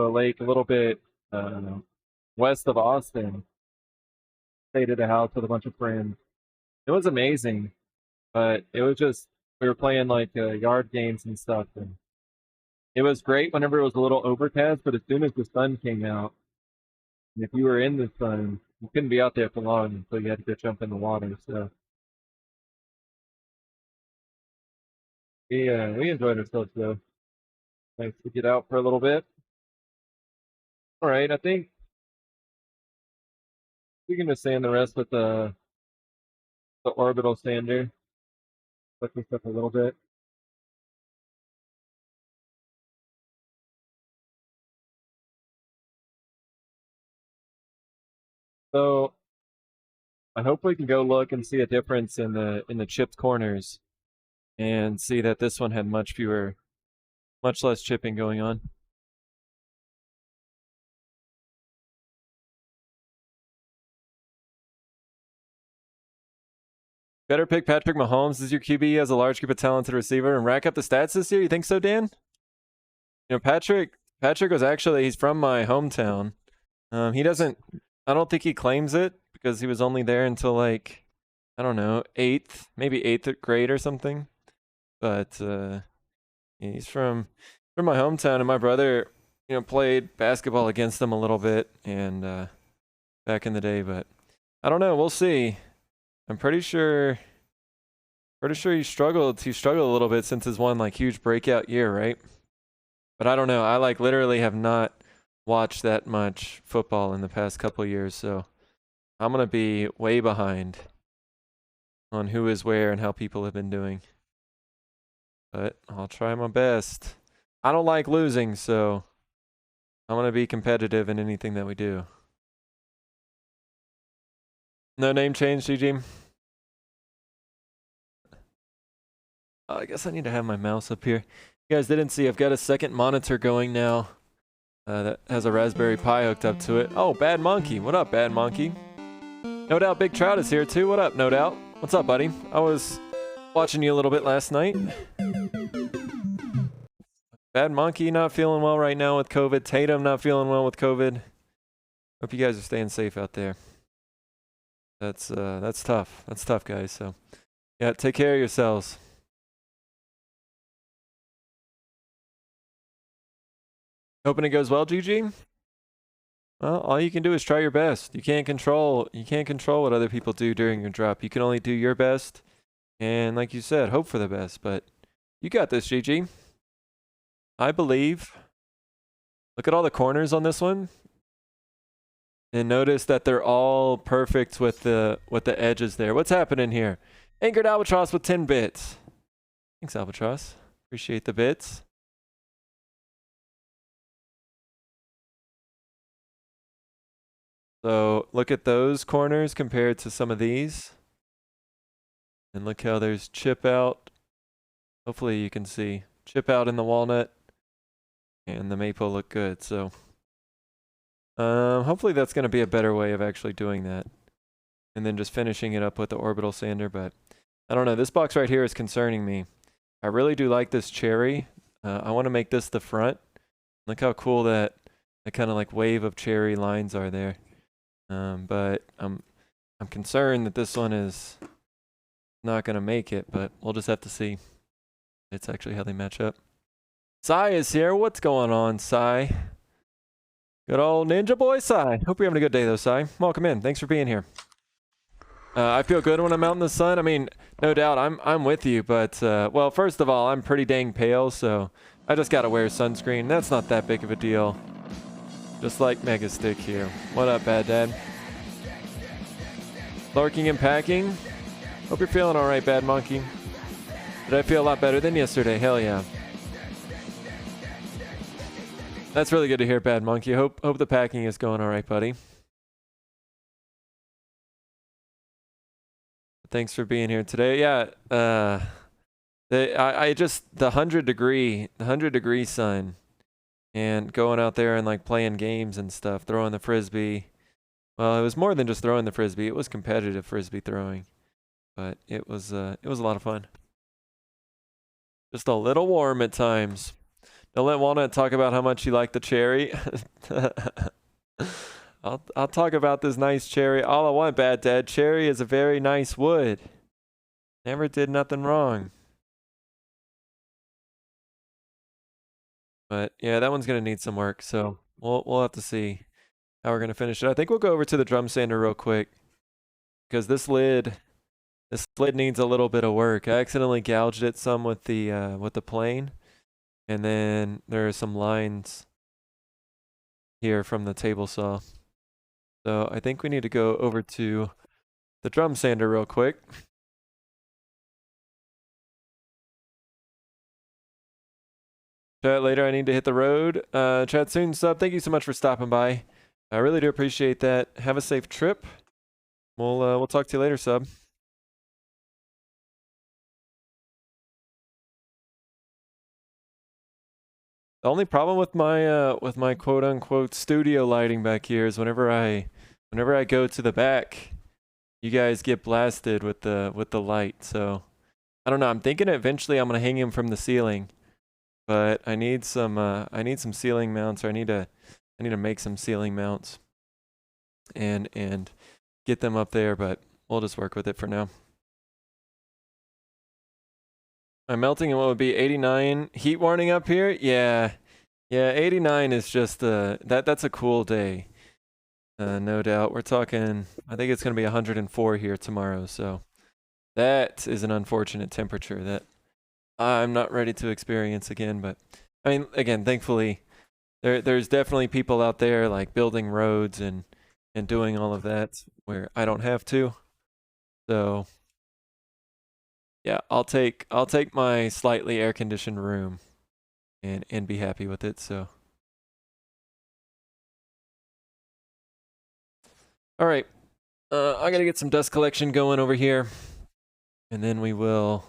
a lake a little bit uh, west of Austin. Stayed at a house with a bunch of friends. It was amazing, but it was just we were playing like yard games and stuff, and it was great whenever it was a little overcast. But as soon as the sun came out, and if you were in the sun, you couldn't be out there for long, so you had to go jump in the water. So we enjoyed ourselves though. Nice to get out for a little bit. All right, I think we can just sand the rest with the orbital sander. Let this up a little bit. So I hope we can go look and see a difference in the chipped corners and see that this one had much less chipping going on. Better pick Patrick Mahomes as your QB. He has a large group of talented receiver and rack up the stats this year. You think so, Dan? You know, Patrick was actually, he's from my hometown. He doesn't, I don't think he claims it because he was only there until like, I don't know, maybe eighth grade or something. But he's from my hometown, and my brother, played basketball against him a little bit and back in the day. But I don't know. We'll see. I'm pretty sure he struggled. He struggled a little bit since his one like huge breakout year, right? But I don't know. I like literally have not watched that much football in the past couple of years, so I'm gonna be way behind on who is where and how people have been doing. But I'll try my best. I don't like losing, so I'm gonna be competitive in anything that we do. No name change, GG. I guess I need to have my mouse up here. You guys didn't see, I've got a second monitor going now that has a Raspberry Pi hooked up to it. Oh, Bad Monkey. What up, Bad Monkey? No Doubt Big Trout is here too. What up, No Doubt? What's up, buddy? I was watching you a little bit last night. Bad Monkey not feeling well right now with COVID. Tatum not feeling well with COVID. Hope you guys are staying safe out there. That's tough. That's tough, guys. So, yeah, take care of yourselves. Hoping it goes well, GG. Well, all you can do is try your best. You can't control what other people do during your drop. You can only do your best, and like you said, hope for the best. But you got this, GG. I believe. Look at all the corners on this one, and notice that they're all perfect with the edges there. What's happening here? Anchored Albatross with 10 bits. Thanks, Albatross. Appreciate the bits. So look at those corners compared to some of these. And look how there's chip out. Hopefully you can see chip out in the walnut. And the maple look good. So hopefully that's going to be a better way of actually doing that. And then just finishing it up with the orbital sander. But I don't know. This box right here is concerning me. I really do like this cherry. I want to make this the front. Look how cool that kind of like wave of cherry lines are there. But I'm concerned that this one is not going to make it, but we'll just have to see. It's actually how they match up. Sai is here. What's going on, Sai? Good old Ninja Boy Sai. Hope you're having a good day, though, Sai. Welcome in. Thanks for being here. I feel good when I'm out in the sun. I mean, no doubt, I'm with you, but well, first of all, I'm pretty dang pale, so I just gotta wear sunscreen. That's not that big of a deal. Just like Mega Stick here. What up, Bad Dad? Lurking and packing. Hope you're feeling all right, Bad Monkey. Did I feel a lot better than yesterday? Hell yeah. That's really good to hear, Bad Monkey. Hope the packing is going all right, buddy. Thanks for being here today. Yeah, I just the 100 degree sun, and going out there and like playing games and stuff, throwing the frisbee. Well, it was more than just throwing the frisbee. It was competitive frisbee throwing, but it was a lot of fun. Just a little warm at times. Don't let Walnut talk about how much you like the cherry. I'll talk about this nice cherry all I want, Bad Dad. Cherry is a very nice wood. Never did nothing wrong. But yeah, that one's gonna need some work, so we'll have to see how we're gonna finish it. I think we'll go over to the drum sander real quick because this lid needs a little bit of work. I accidentally gouged it some with the plane, and then there are some lines here from the table saw. So I think we need to go over to the drum sander real quick. Chat later, I need to hit the road. Chat soon, sub. Thank you so much for stopping by. I really do appreciate that. Have a safe trip. We'll talk to you later, sub. The only problem with my quote unquote studio lighting back here is whenever I go to the back, you guys get blasted with the light. So I don't know. I'm thinking eventually I'm gonna hang him from the ceiling, but I need some ceiling mounts, or I need to make some ceiling mounts and get them up there. But we'll just work with it for now. I'm melting in what would be 89. Heat warning up here? Yeah. Yeah, 89 is just that's a cool day. No doubt. We're talking, I think it's going to be 104 here tomorrow, so that is an unfortunate temperature that I'm not ready to experience again. But I mean, again, thankfully there's definitely people out there like building roads and doing all of that where I don't have to. So yeah, I'll take my slightly air conditioned room and be happy with it. So all right. I gotta get some dust collection going over here, and then we will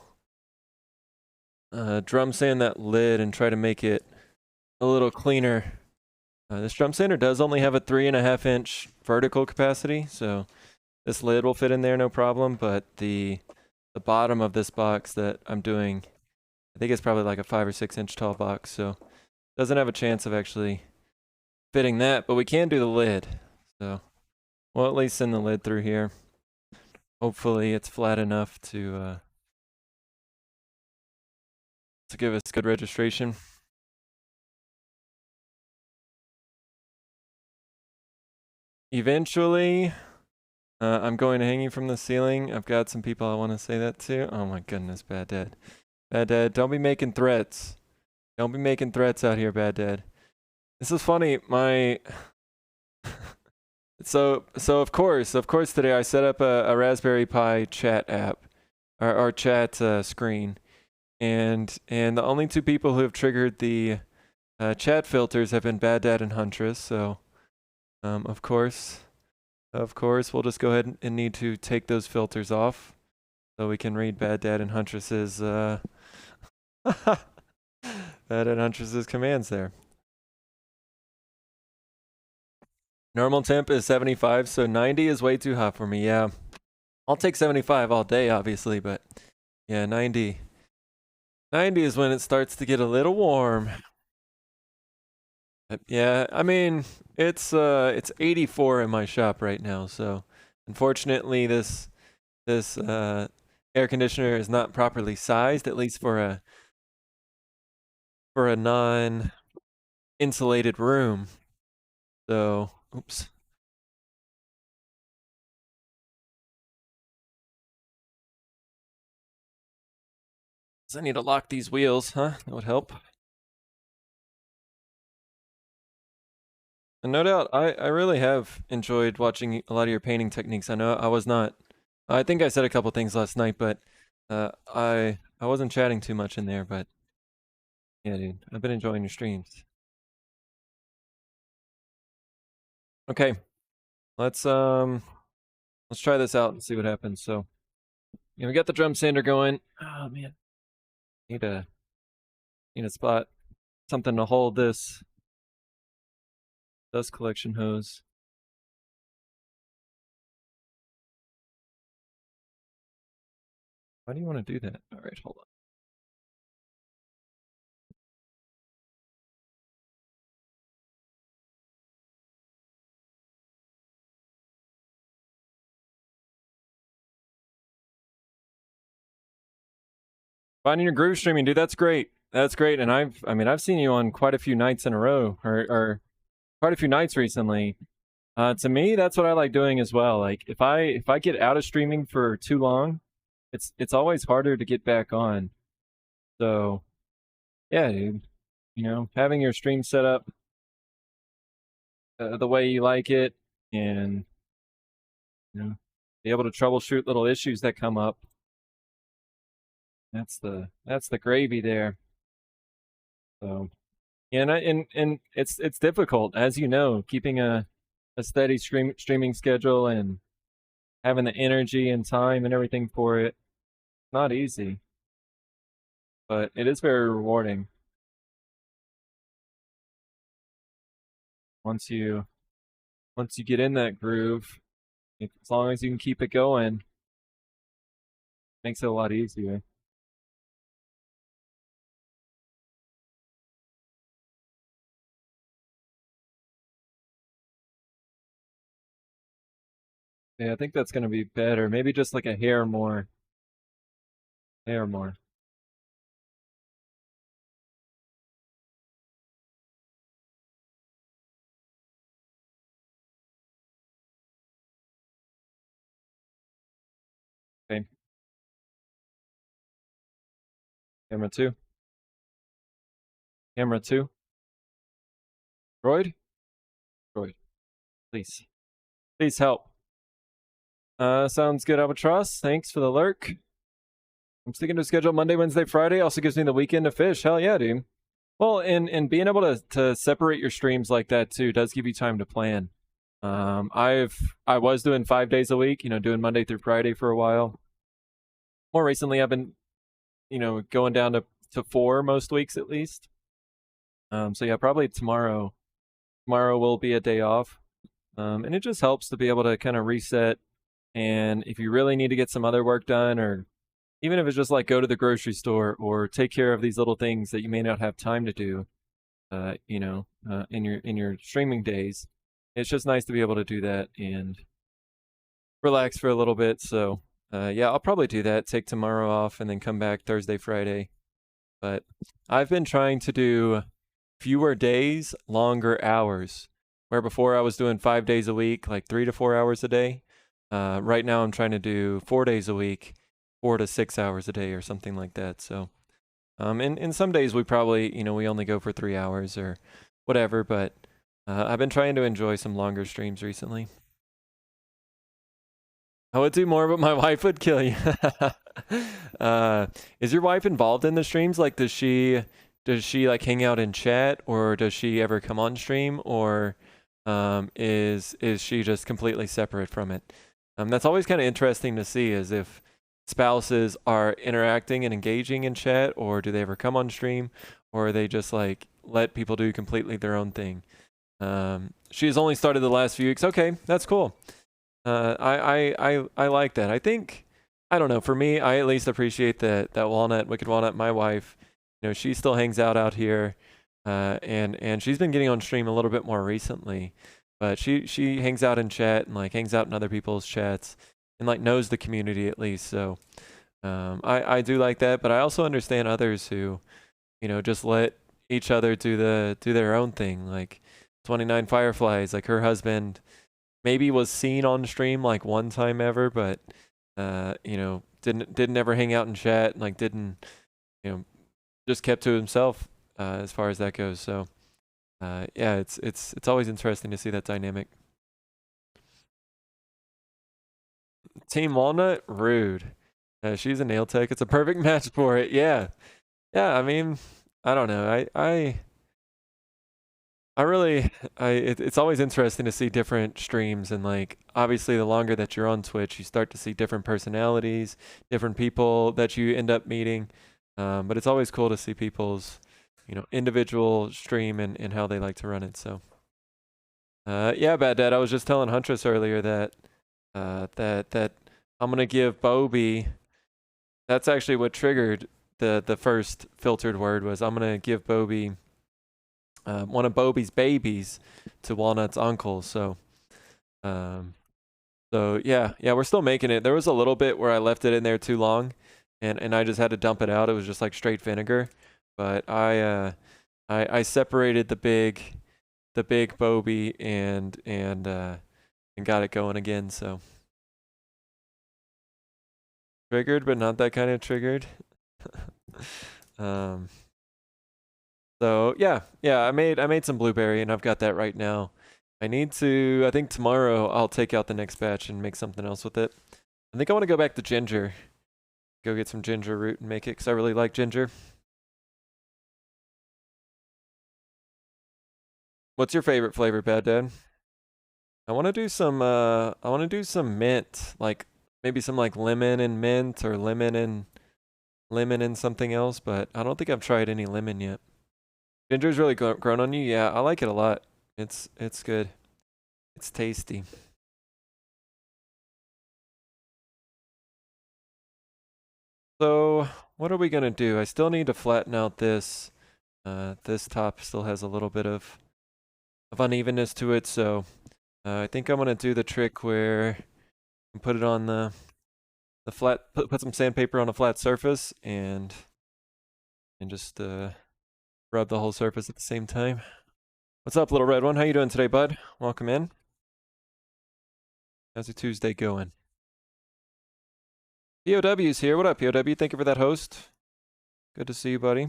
drum sand that lid and try to make it a little cleaner. This drum sander does only have a 3.5 inch vertical capacity, so this lid will fit in there no problem, but the bottom of this box that I'm doing, I think it's probably like a 5 or 6 inch tall box, so doesn't have a chance of actually fitting that, but we can do the lid. So we'll at least send the lid through here. Hopefully it's flat enough to give us good registration. Eventually, I'm going to hang you from the ceiling. I've got some people I want to say that to. Oh my goodness, Bad Dad. Bad Dad, don't be making threats. Don't be making threats out here, Bad Dad. This is funny. So of course today I set up a Raspberry Pi chat app, or chat screen, and the only two people who have triggered the chat filters have been Bad Dad and Huntress. So of course, we'll just go ahead and need to take those filters off so we can read Bad Dad and Huntress's Bad Dad and Huntress's commands there. Normal temp is 75, so 90 is way too hot for me. Yeah, I'll take 75 all day, obviously, but yeah, 90 is when it starts to get a little warm. Yeah, I mean, it's 84 in my shop right now, so unfortunately this air conditioner is not properly sized, at least for a non insulated room. So, oops. I need to lock these wheels, huh? That would help. And no doubt, I really have enjoyed watching a lot of your painting techniques. I know I think I said a couple things last night, but I wasn't chatting too much in there, but yeah, dude, I've been enjoying your streams. Okay, let's try this out and see what happens. So, yeah, we got the drum sander going. Oh man, need a spot, something to hold this dust collection hose. Why do you want to do that? All right, hold on. Finding your groove streaming, dude. That's great. That's great. And I mean, I've seen you on quite a few nights in a row, or quite a few nights recently. To me, that's what I like doing as well. Like if I get out of streaming for too long, it's always harder to get back on. So yeah, dude. You know, having your stream set up the way you like it, and you know, be able to troubleshoot little issues that come up. That's the gravy there. So yeah, and it's difficult, as you know, keeping a steady streaming schedule and having the energy and time and everything for it. Not easy, but it is very rewarding once you get in that groove. As long as you can keep it going, makes it a lot easier. Yeah, I think that's gonna be better. Maybe just like a hair more. Hair more. Okay. Camera two. Camera two. Droid? Droid. Please. Please help. Sounds good, Albatross. Thanks for the lurk. I'm sticking to schedule Monday, Wednesday, Friday. Also gives me the weekend to fish. Hell yeah, dude. Well, and being able to separate your streams like that too does give you time to plan. I was doing 5 days a week, you know, doing Monday through Friday for a while. More recently, I've been, you know, going down to 4 most weeks at least. So yeah, probably tomorrow will be a day off. And it just helps to be able to kind of reset. And if you really need to get some other work done, or even if it's just like go to the grocery store or take care of these little things that you may not have time to do, you know, in your streaming days, it's just nice to be able to do that and relax for a little bit. So yeah, I'll probably do that. Take tomorrow off and then come back Thursday, Friday. But I've been trying to do fewer days, longer hours. Where before I was doing 5 days a week, like 3 to 4 hours a day. Right now I'm trying to do 4 days a week, 4 to 6 hours a day or something like that. So, in some days we probably, you know, we only go for 3 hours or whatever, but I've been trying to enjoy some longer streams recently. I would do more, but my wife would kill you. Is your wife involved in the streams? Like, does she like hang out in chat, or does she ever come on stream, or is she just completely separate from it? That's always kind of interesting to see, is if spouses are interacting and engaging in chat, or do they ever come on stream, or are they just like let people do completely their own thing? She has only started the last few weeks. Okay, that's cool. I like that. I think, I don't know, for me, I at least appreciate that Walnut, Wicked Walnut, my wife, you know, she still hangs out here, and she's been getting on stream a little bit more recently, but she hangs out in chat and like hangs out in other people's chats and like knows the community at least. So I do like that, but I also understand others who, you know, just let each other do their own thing. Like 29 Fireflies, like her husband maybe was seen on stream like one time ever, but you know, didn't ever hang out in chat, and like didn't, you know, just kept to himself as far as that goes. So yeah, it's always interesting to see that dynamic. Team Walnut, rude. She's a nail tech. It's a perfect match for it. Yeah, yeah. I mean, I don't know. I really, it's always interesting to see different streams, and like obviously the longer that you're on Twitch, you start to see different personalities, different people that you end up meeting. But it's always cool to see people's, you know, individual stream and how they like to run it. So yeah, Bad Dad, I was just telling Huntress earlier that that I'm gonna give Bobby. That's actually what triggered the first filtered word, was I'm gonna give Bobby one of Bobby's babies to Walnut's uncle. So so yeah, we're still making it. There was a little bit where I left it in there too long, and I just had to dump it out. It was just like straight vinegar. But I separated the big Bobby and got it going again. So triggered, but not that kind of triggered. um. So yeah, I made some blueberry and I've got that right now. I think tomorrow I'll take out the next batch and make something else with it. I think I want to go back to ginger. Go get some ginger root and make it because I really like ginger. What's your favorite flavor, Bad Dad? I want to do some mint, like maybe some like lemon and mint or lemon and something else, but I don't think I've tried any lemon yet. Ginger's really grown on you? Yeah, I like it a lot. It's good. It's tasty. So, what are we gonna do? I still need to flatten out this. This top still has a little bit of unevenness to it, so I think I'm gonna do the trick where I put it on the flat, put some sandpaper on a flat surface and just rub the whole surface at the same time. What's up, little red one? How you doing today, bud? Welcome in. How's your Tuesday going? POW's here. What up, POW? Thank you for that host. Good to see you, buddy.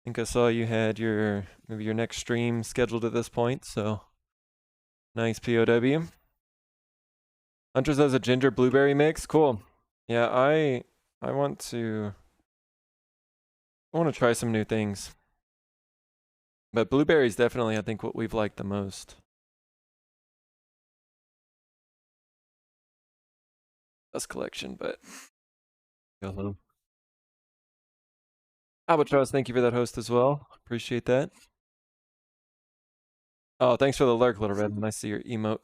Think I saw you had maybe your next stream scheduled at this point, so nice POW. Hunter says a ginger blueberry mix. Cool. Yeah, I want to try some new things. But blueberries definitely I think what we've liked the most. Best collection, but hello. Albatross, thank you for that host as well. Appreciate that. Oh, thanks for the lurk, little red. Nice to see your emote.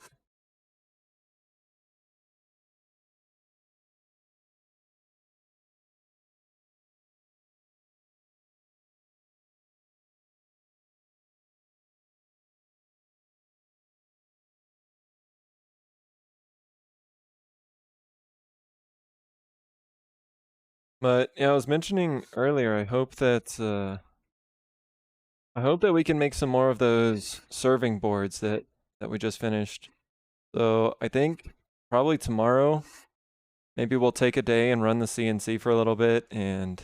But yeah, I was mentioning earlier, I hope that we can make some more of those serving boards that we just finished. So I think probably tomorrow, maybe we'll take a day and run the CNC for a little bit and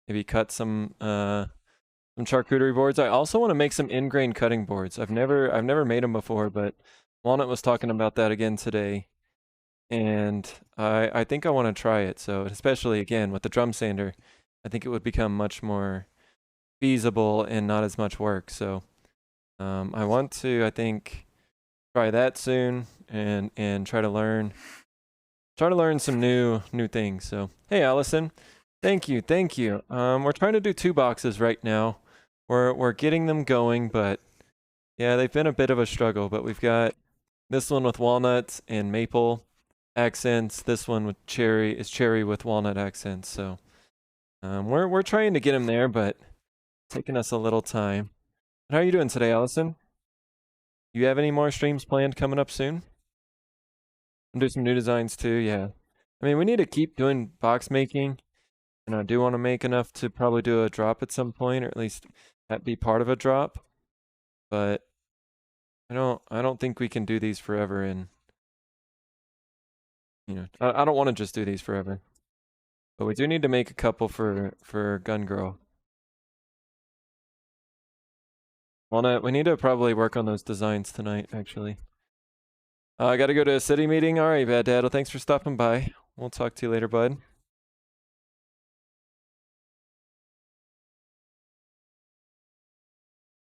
maybe cut some charcuterie boards. I also want to make some in-grain cutting boards. I've never made them before, but Walnut was talking about that again today. And I think I want to try it. So especially again with the drum sander, I think it would become much more feasible and not as much work. So I want to, I think, try that soon and try to learn some new things. So hey, Allison, thank you. We're trying to do 2 boxes right now. We're getting them going, but yeah, they've been a bit of a struggle. But we've got this one with walnuts and maple accents. This one with cherry with walnut accents. So we're trying to get them there, but taking us a little time. How are you doing today, Allison? You have any more streams planned coming up soon? And do some new designs too. Yeah. I mean, we need to keep doing box making, and I do want to make enough to probably do a drop at some point, or at least that be part of a drop. But I don't think we can do these forever. And I don't want to just do these forever. But we do need to make a couple for Gun Girl. Walnut, we need to probably work on those designs tonight, actually. I got to go to a city meeting. All right, Bad Dad. Well, thanks for stopping by. We'll talk to you later, bud.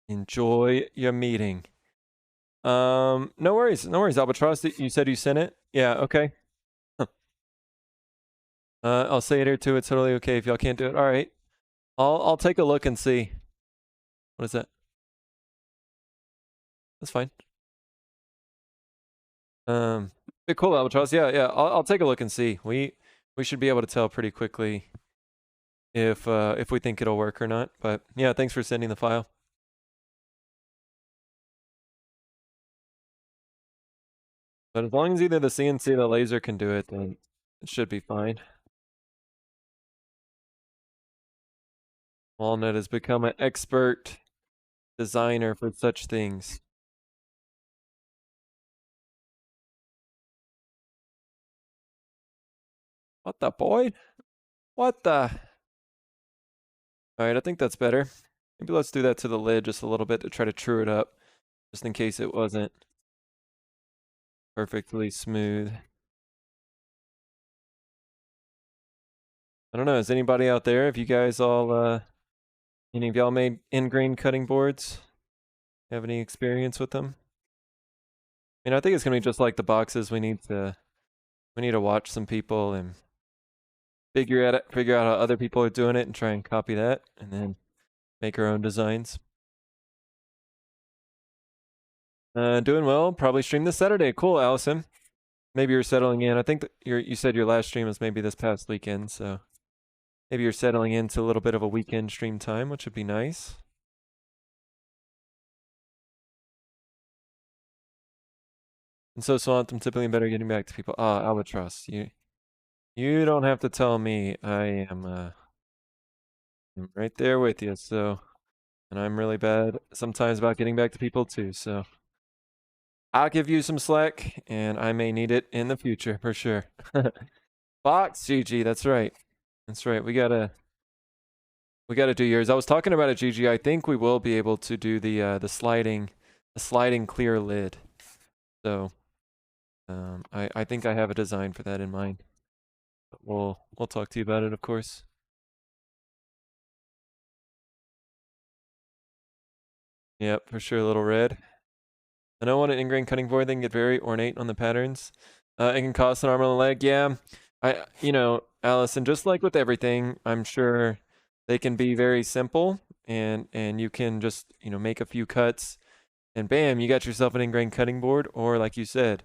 Enjoy your meeting. No worries, Albatross. You said you sent it. Yeah, okay. I'll say it here too. It's totally okay if y'all can't do it. All right, I'll take a look and see. What is that? That's fine. Cool, Albatross. Yeah. I'll take a look and see. We should be able to tell pretty quickly if we think it'll work or not. But yeah, thanks for sending the file. But as long as either the CNC or the laser can do it, then it should be fine. Walnut has become an expert designer for such things. What the boy? What the? Alright, I think that's better. Maybe let's do that to the lid just a little bit to try to true it up, just in case it wasn't perfectly smooth. I don't know, is anybody out there, if you guys all, any of y'all made ingrain cutting boards? Have any experience with them? I mean, I think it's gonna be just like the boxes. We need to watch some people and figure out how other people are doing it and try and copy that, and then make our own designs. Doing well. Probably stream this Saturday. Cool, Allison. Maybe you're settling in. I think that you said your last stream was maybe this past weekend, so maybe you're settling into a little bit of a weekend stream time, which would be nice. And so Swamp, I'm typically better getting back to people. Ah, Albatross, you don't have to tell me. I am I'm right there with you. So, and I'm really bad sometimes about getting back to people too. So, I'll give you some slack, and I may need it in the future for sure. Box GG, that's right. That's right. We gotta do yours. I was talking about it, GG. I think we will be able to do the sliding clear lid. So, I think I have a design for that in mind. But we'll talk to you about it, of course. Yep, for sure, Little Red. I don't want an ingrain cutting board. They can get very ornate on the patterns. It can cost an arm and a leg. Yeah, Allison, just like with everything, I'm sure they can be very simple, and you can just make a few cuts, and bam, you got yourself an ingrain cutting board. Or like you said,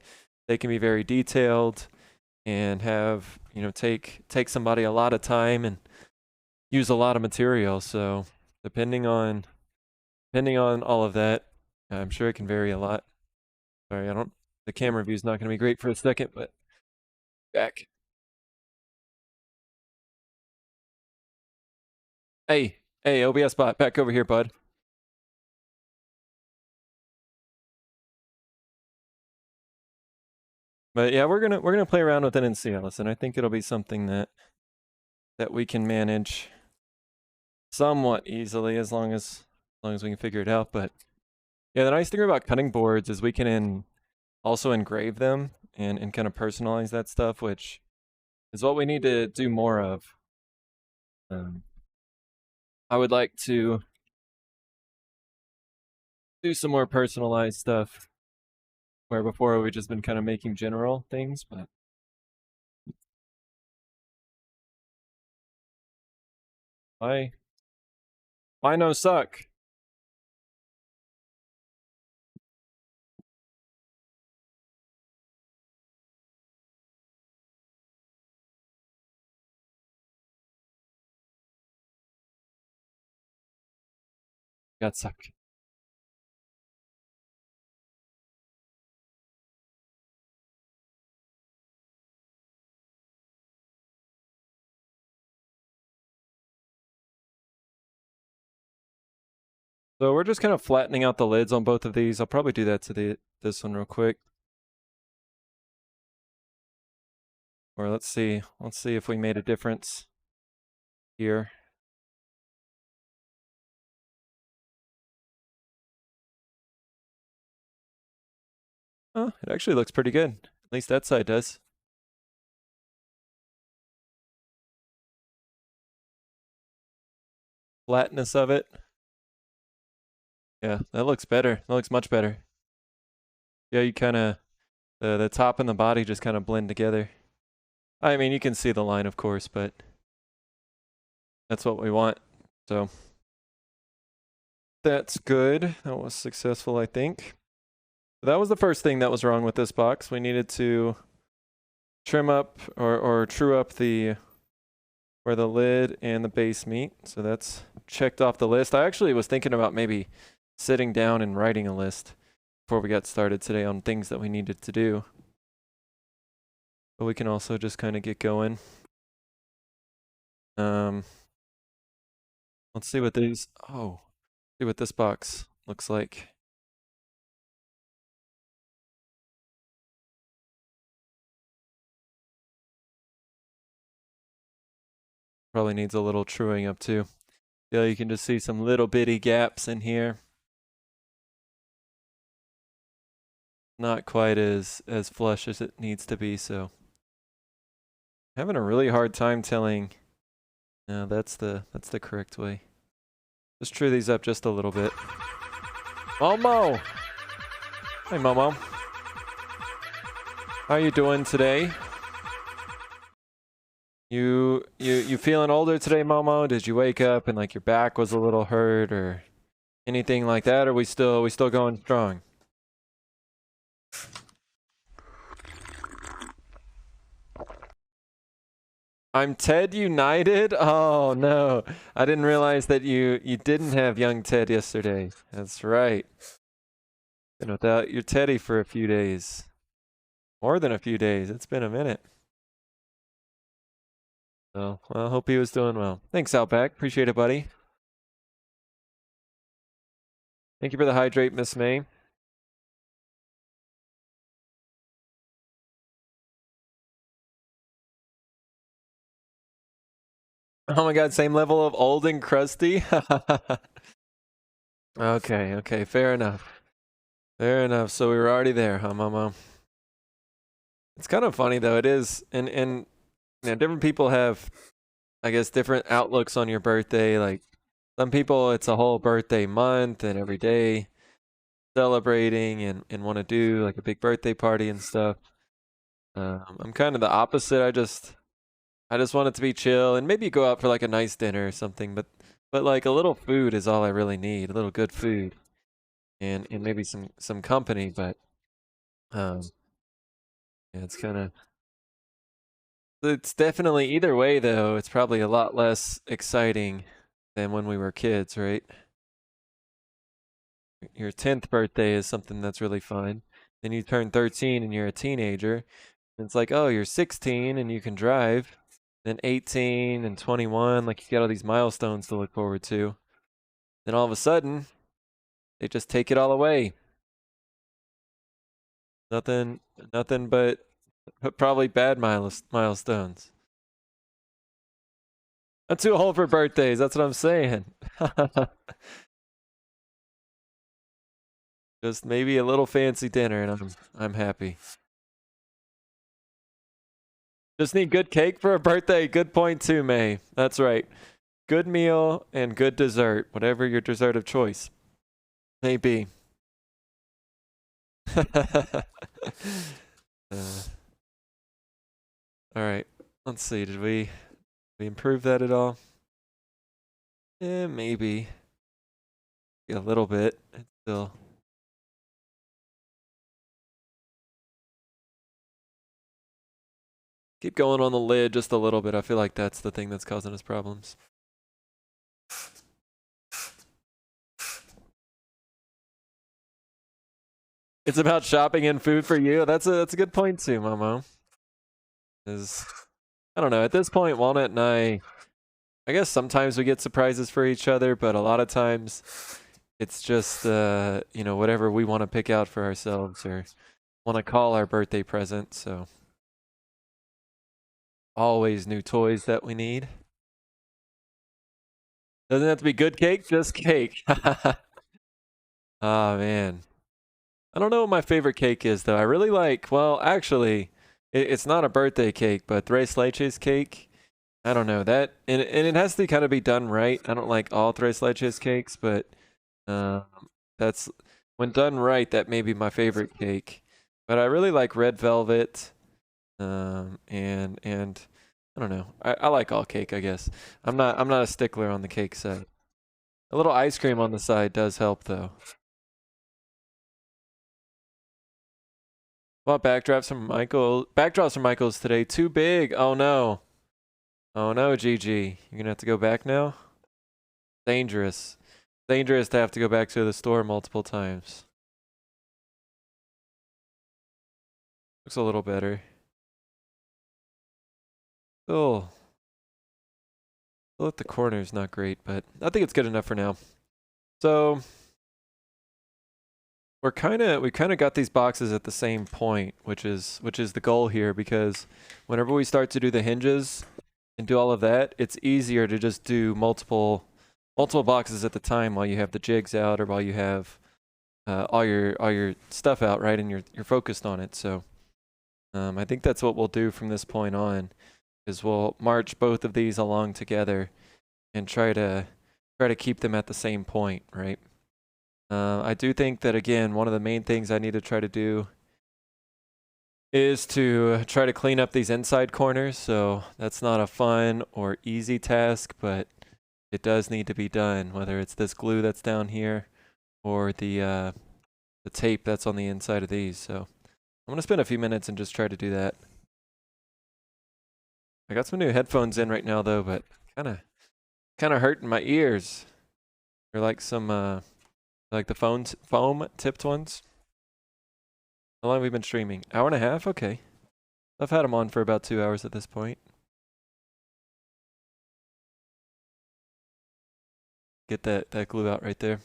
they can be very detailed and have take somebody a lot of time and use a lot of material. So depending on all of that, I'm sure it can vary a lot. Sorry, the camera view is not going to be great for a second, but back. Hey, OBS bot, back over here, bud. But yeah, we're gonna play around with it and see, Allison. I think it'll be something that we can manage somewhat easily as long as we can figure it out. But yeah, the nice thing about cutting boards is we can also engrave them and kind of personalize that stuff, which is what we need to do more of. I would like to do some more personalized stuff, where before we've just been kind of making general things. But why no suck? Got suck. So we're just kind of flattening out the lids on both of these. I'll probably do that to this one real quick. Or let's see if we made a difference here. Oh, it actually looks pretty good. At least that side does. Flatness of it. Yeah, that looks better. That looks much better. Yeah, you kind of, the top and the body just kind of blend together. I mean, you can see the line, of course, but that's what we want. So that's good. That was successful, I think. That was the first thing that was wrong with this box. We needed to trim up or true up where the lid and the base meet. So that's checked off the list. I actually was thinking about maybe sitting down and writing a list before we got started today on things that we needed to do. But we can also just kind of get going. Let's see what these. Oh, see what this box looks like. Probably needs a little truing up too. Yeah, you can just see some little bitty gaps in here. Not quite as flush as it needs to be, so having a really hard time telling. No, that's the correct way. Just true these up just a little bit. Momo! Hey Momo. How you doing today? You feeling older today, Momo? Did you wake up and like your back was a little hurt or anything like that? Or we still going strong? I'm Ted United? Oh no. I didn't realize that you didn't have young Ted yesterday. That's right. Been without your Teddy for a few days. More than a few days. It's been a minute. So, well, I hope he was doing well. Thanks, Outback. Appreciate it, buddy. Thank you for the hydrate, Miss May. Oh my god, same level of old and crusty? Okay, okay, fair enough. Fair enough. So we were already there, huh, Momo? It's kind of funny though. It is, and you know, different people have, I guess, different outlooks on your birthday. Like some people, it's a whole birthday month and every day celebrating and want to do like a big birthday party and stuff. I'm kind of the opposite. I just want it to be chill and maybe go out for like a nice dinner or something. But like a little food is all I really need. A little good food and maybe some company. But um, yeah, it's definitely either way though. It's probably a lot less exciting than when we were kids, right? Your 10th birthday is something that's really fun. Then you turn 13 and you're a teenager. And it's like, oh, you're 16 and you can drive. Then 18 and 21, like you got all these milestones to look forward to. Then all of a sudden, they just take it all away. Nothing, nothing but probably bad milestones. I'm too old for birthdays. That's what I'm saying. Just maybe a little fancy dinner, and I'm happy. Just need good cake for a birthday. Good point too, May. That's right. Good meal and good dessert, whatever your dessert of choice may be. All right. Let's see. Did we improve that at all? Yeah, maybe a little bit. It's still. Keep going on the lid just a little bit. I feel like that's the thing that's causing us problems. It's about shopping and food for you. That's a good point too, Momo. Is I don't know. At this point, Walnut and I guess sometimes we get surprises for each other, but a lot of times it's just you know, whatever we want to pick out for ourselves or want to call our birthday present. So always new toys that we need. Doesn't have to be good cake, just cake. Oh man. I don't know what my favorite cake is though. I really like, well, actually, it's not a birthday cake, but Tres Leches cake. I don't know that, and it has to kind of be done right. I don't like all Tres Leches cakes, but um, that's when done right. That may be my favorite cake. But I really like red velvet, and I don't know. I like all cake, I guess. I'm not a stickler on the cake side. A little ice cream on the side does help though. Well, backdrops from Michaels today. Too big. Oh no. Oh no, GG. You're gonna have to go back now? Dangerous. Dangerous to have to go back to the store multiple times. Looks a little better. Cool. Still at the corner is not great, but I think it's good enough for now. So we kind of got these boxes at the same point, which is the goal here, because whenever we start to do the hinges and do all of that, it's easier to just do multiple boxes at the time while you have the jigs out, or while you have all your stuff out, right, and you're focused on it. So I think that's what we'll do from this point on, is we'll march both of these along together and try to keep them at the same point, right? I do think that, again, one of the main things I need to try to do is to try to clean up these inside corners. So that's not a fun or easy task, but it does need to be done, whether it's this glue that's down here or the tape that's on the inside of these. So I'm going to spend a few minutes and just try to do that. I got some new headphones in right now, though, but kind of hurting my ears. They're like some like the foam tipped ones. How long have we been streaming? Hour and a half? Okay. I've had them on for about 2 hours at this point. Get that glue out right there.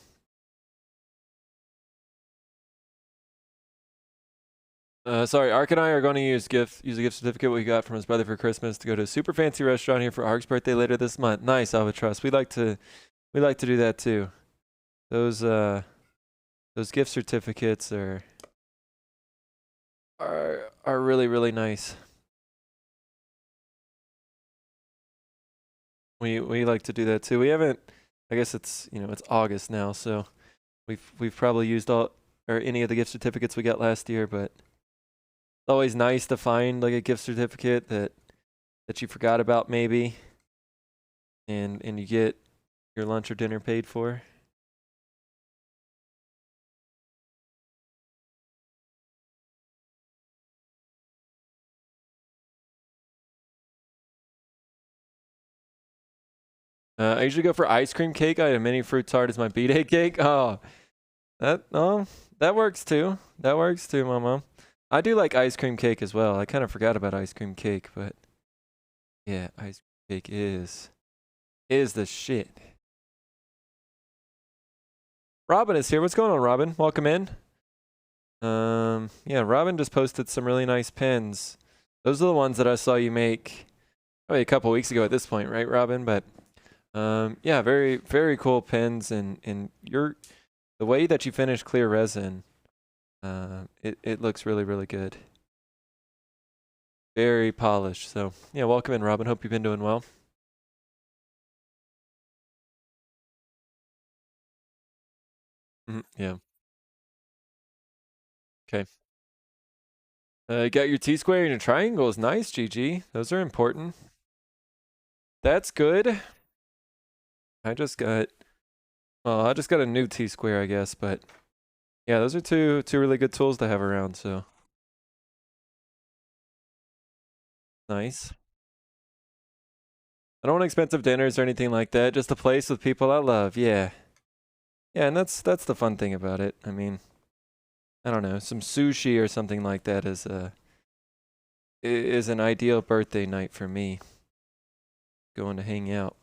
Sorry, Ark and I are going to use a gift certificate we got from his brother for Christmas to go to a super fancy restaurant here for Ark's birthday later this month. Nice, Albatross. We like to do that too. Those gift certificates are really, really nice. We like to do that too. We haven't, I guess it's August now, so we've probably used all or any of the gift certificates we got last year, but it's always nice to find like a gift certificate that you forgot about maybe, and you get your lunch or dinner paid for. I usually go for ice cream cake. I had a mini fruit tart as my B-Day cake. Oh, that works too. That works too, Mama. I do like ice cream cake as well. I kind of forgot about ice cream cake, but yeah, ice cream cake is the shit. Robin is here. What's going on, Robin? Welcome in. Yeah, Robin just posted some really nice pins. Those are the ones that I saw you make probably a couple weeks ago at this point, right, Robin? But yeah, very, very cool pins, and the way that you finish clear resin, it looks really, really good. Very polished. So yeah, welcome in, Robin. Hope you've been doing well. Yeah. Okay. You got your T-square and your triangles. Nice, GG. Those are important. That's good. I just got a new T-square, I guess, but yeah, those are two really good tools to have around, so nice. I don't want expensive dinners or anything like that, just a place with people I love. Yeah. Yeah, and that's the fun thing about it. I mean, I don't know, some sushi or something like that is an ideal birthday night for me. Going to hang out.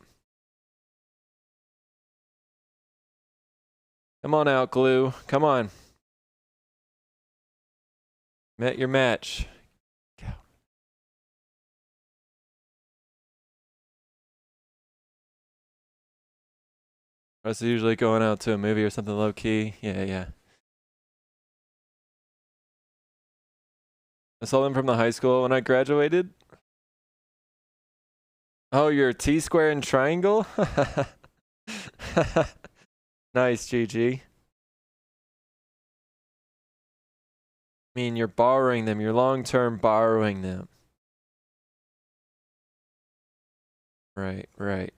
Come on out, Glue. Come on. Met your match. Us usually going out to a movie or something low key. Yeah. I saw them from the high school when I graduated. Oh, you're T-square and triangle? Nice, GG. I mean, you're borrowing them. You're long-term borrowing them. Right. Where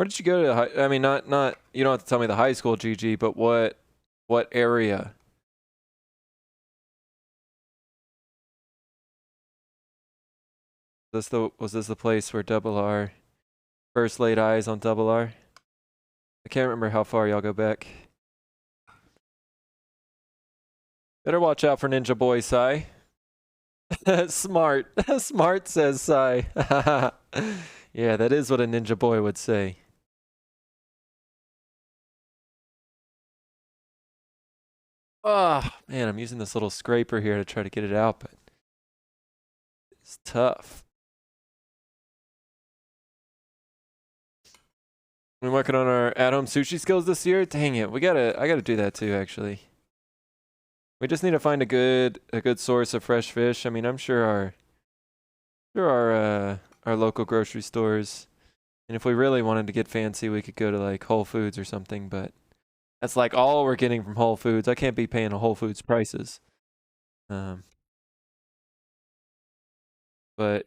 did you go to? I mean, not. You don't have to tell me the high school, GG, but what area? Was this the place where Double R first laid eyes on Double R? I can't remember how far y'all go back. Better watch out for Ninja Boy, Sai. Smart. Smart, says Sai. Yeah, that is what a ninja boy would say. Oh, man, I'm using this little scraper here to try to get it out, but it's tough. We're working on our at-home sushi skills this year. Dang it, I gotta do that too, actually. We just need to find a good source of fresh fish. I mean, I'm sure our local grocery stores, and if we really wanted to get fancy, we could go to like Whole Foods or something, but that's like all we're getting from Whole Foods. I can't be paying Whole Foods prices. But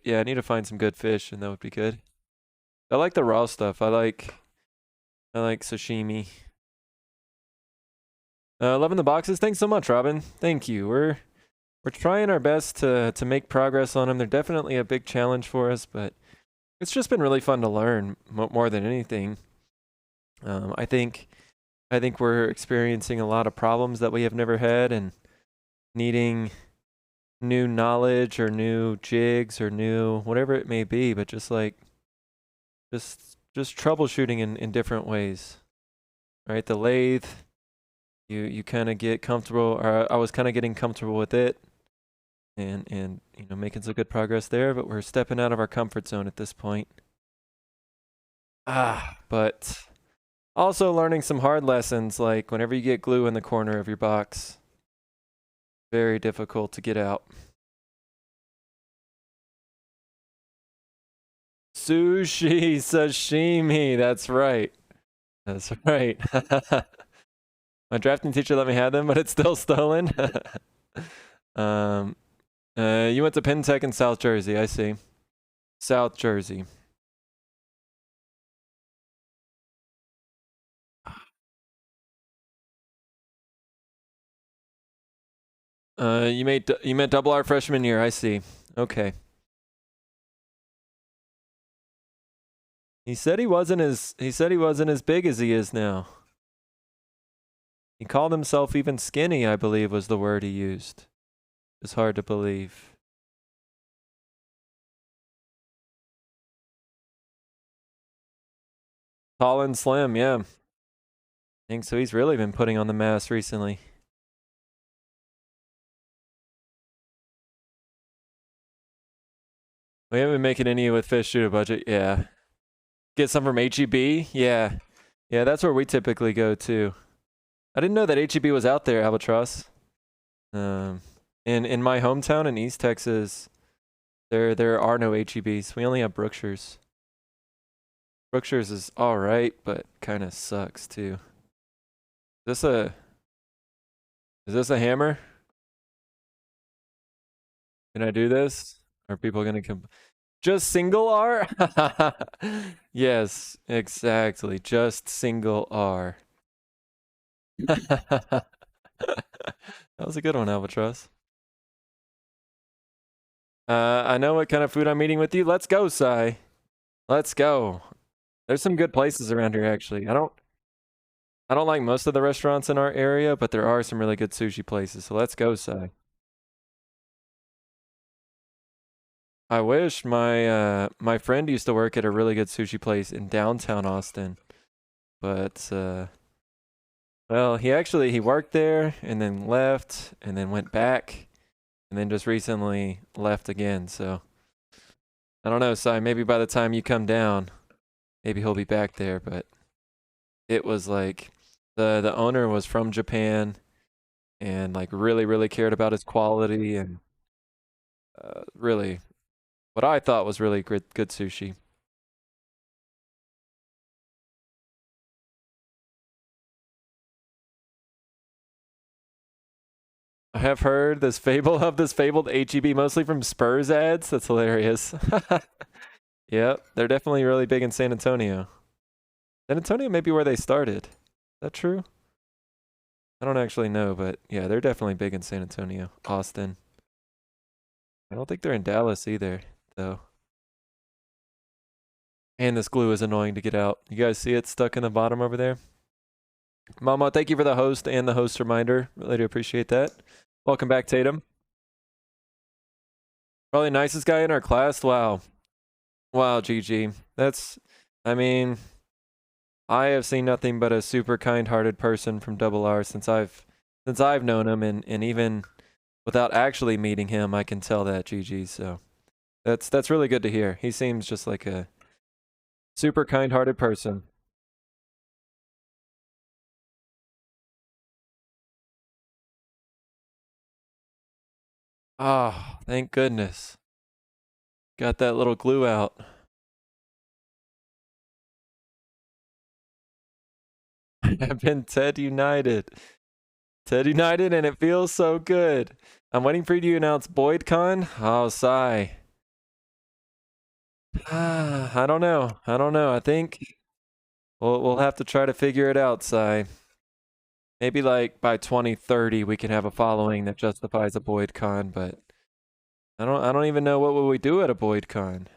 yeah, I need to find some good fish, and that would be good. I like the raw stuff. I like sashimi. Loving the boxes. Thanks so much, Robin. Thank you. We're trying our best to make progress on them. They're definitely a big challenge for us, but it's just been really fun to learn more than anything. I think we're experiencing a lot of problems that we have never had, and needing new knowledge or new jigs or new whatever it may be, but just troubleshooting in different ways. Right? The lathe, you kind of get comfortable, or I was kind of getting comfortable with it, and you know, making some good progress there, but we're stepping out of our comfort zone at this point. But also learning some hard lessons, like whenever you get glue in the corner of your box, very difficult to get out. Sushi, sashimi, that's right. That's right. My drafting teacher let me have them, but it's still stolen. You went to Penn Tech in South Jersey, I see. South Jersey. You meant double R freshman year, I see. Okay. He said he wasn't as big as he is now. He called himself even skinny, I believe was the word he used. It's hard to believe. Tall and slim, yeah. I think so. He's really been putting on the mass recently. We haven't been making any with fish due to budget, yeah. Get some from HEB, yeah. Yeah, that's where we typically go too. I didn't know that HEB was out there, Albatross. In my hometown in East Texas, there are no HEBs. We only have Brookshire's. Brookshire's is all right, but kind of sucks too. Is this a hammer? Can I do this? Are people gonna come? Just single R? Yes, exactly. Just single R. That was a good one, Albatross. I know what kind of food I'm eating with you. Let's go, Sai. Let's go. There's some good places around here, actually. I don't like most of the restaurants in our area, but there are some really good sushi places. So let's go, Sai. I wish my friend used to work at a really good sushi place in downtown Austin, but well, he worked there and then left and then went back and then just recently left again. So I don't know, Sai. Maybe by the time you come down, maybe he'll be back there. But it was like the owner was from Japan and like really cared about his quality, and really what I thought was really good sushi. I have heard this fabled HEB mostly from Spurs ads. That's hilarious. Yep, they're definitely really big in San Antonio. San Antonio may be where they started. Is that true? I don't actually know, but yeah, they're definitely big in San Antonio. Austin. I don't think they're in Dallas either, though. And this glue is annoying to get out. You guys see it stuck in the bottom over there? Mama, thank you for the host and the host reminder. Really do appreciate that. Welcome back, Tatum. Probably nicest guy in our class. Wow. Wow, GG. That's, I mean, I have seen nothing but a super kind-hearted person from Double R since I've known him, and even without actually meeting him, I can tell that, GG. So that's really good to hear. He seems just like a super kind-hearted person. Oh, thank goodness. Got that little glue out. I've been Ted United. Ted United, and it feels so good. I'm waiting for you to announce BoydCon. Oh, sigh. I don't know. I don't know. I think we'll have to try to figure it out, sigh. Maybe like by 2030 we can have a following that justifies a BoydCon, but I don't even know what would we do at a BoydCon.